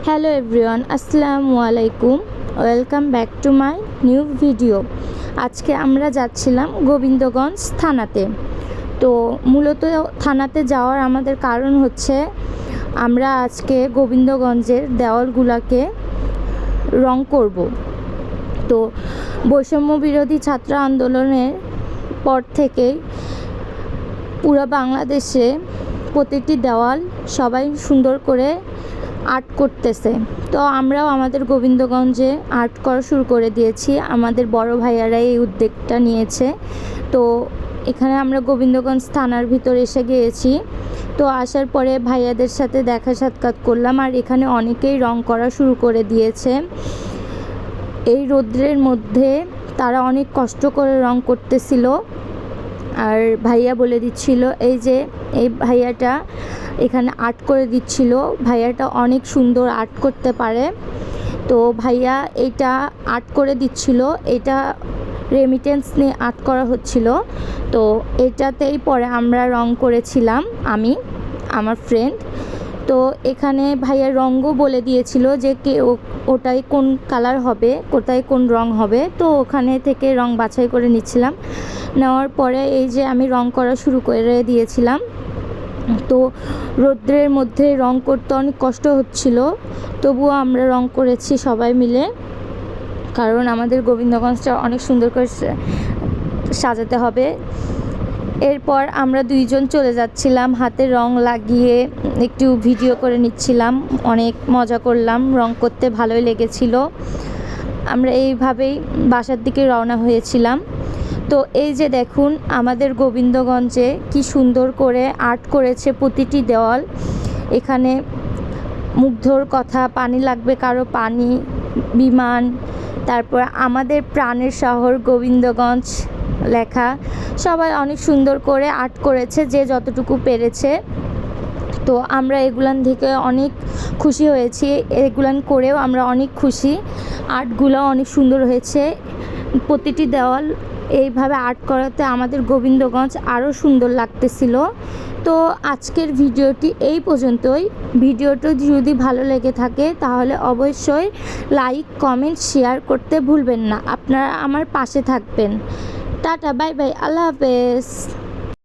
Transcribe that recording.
Hello everyone, আসসালামু আলাইকুম। Welcome back to my new video. আজকে আমরা যাচ্ছিলাম গোবিন্দগঞ্জ থানাতে। তো মূলত থানাতে যাওয়ার আমাদের কারণ হচ্ছে আমরা আজকে গোবিন্দগঞ্জের দেওয়ালগুলোকে রং করব। তো বৈষম্য বিরোধী ছাত্র আন্দোলনের পর থেকেই পুরো বাংলাদেশে প্রতিটি দেওয়াল সবাই সুন্দর করে আর্ট করতেছে। তো আমরাও আমাদের গোবিন্দগঞ্জে আর্ট করা শুরু করে দিয়েছি। আমাদের বড় ভাইয়ারা এই উদ্যোগটা নিয়েছে। তো এখানে আমরা গোবিন্দগঞ্জ থানার ভিতর এসে গিয়েছি। তো আসার পরে ভাইয়াদের সাথে দেখা সাক্ষাৎ করলাম, আর এখানে অনেকেই রং করা শুরু করে দিয়েছে। এই রৌদ্রের মধ্যে তারা অনেক কষ্ট করে রং করতেছিল। আর ভাইয়া বলে দিচ্ছিল, এই যে এই ভাইয়াটা এখানে আর্ট করে দিচ্ছিল, ভাইয়াটা অনেক সুন্দর আর্ট করতে পারে। তো ভাইয়া এটা আর্ট করে দিচ্ছিল, এটা রেমিটেন্স নিয়ে আর্ট করা হচ্ছিল। তো এটাতেই পরে আমরা রং করেছিলাম, আমি আমার ফ্রেন্ড। তো এখানে ভাইয়া রঙও বলে দিয়েছিল যে ওটাই কোন কালার হবে, কোথায় কোন রং হবে। তো ওখানে থেকে রং বাছাই করে নিচ্ছিলাম। নেওয়ার পরে এই যে আমি রং করা শুরু করে দিয়েছিলাম। তো রৌদ্রের মধ্যে রং করতে অনেক কষ্ট হচ্ছিল, তবুও আমরা রং করেছি সবাই মিলে, কারণ আমাদের গোবিন্দগঞ্জটা অনেক সুন্দর করে সাজাতে হবে। এরপর আমরা দুইজন চলে যাচ্ছিলাম, হাতে রং লাগিয়ে একটু ভিডিও করে নিচ্ছিলাম, অনেক মজা করলাম, রং করতে ভালোই লেগেছিল। আমরা এইভাবেই বাসার দিকে রওনা হয়েছিলাম। তো এই যে দেখুন আমাদের গোবিন্দগঞ্জে কি সুন্দর করে আর্ট করেছে প্রতিটি দেওয়াল। এখানে মুগ্ধর কথা, পানি লাগবে কারো পানি, বিমান, তারপর আমাদের প্রাণের শহর গোবিন্দগঞ্জ লেখা। সবাই অনেক সুন্দর করে আর্ট করেছে, যে যতটুকু পেরেছে। তো আমরা এগুলান থেকে অনেক খুশি হয়েছি, এগুলান করেও আমরা অনেক খুশি। আর্টগুলো অনেক সুন্দর হয়েছে। প্রতিটি দেওয়াল এইভাবে আর্ট করাতে আমাদের গোবিন্দগঞ্জ আরও সুন্দর লাগতেছিল। তো আজকের ভিডিওটি এই পর্যন্তই। ভিডিওটি যদি ভালো লেগে থাকে তাহলে অবশ্যই লাইক, কমেন্ট, শেয়ার করতে ভুলবেন না। আপনারা আমার পাশে থাকবেন। টাটা, বাই বাই, আল্লাহ হাফেজ।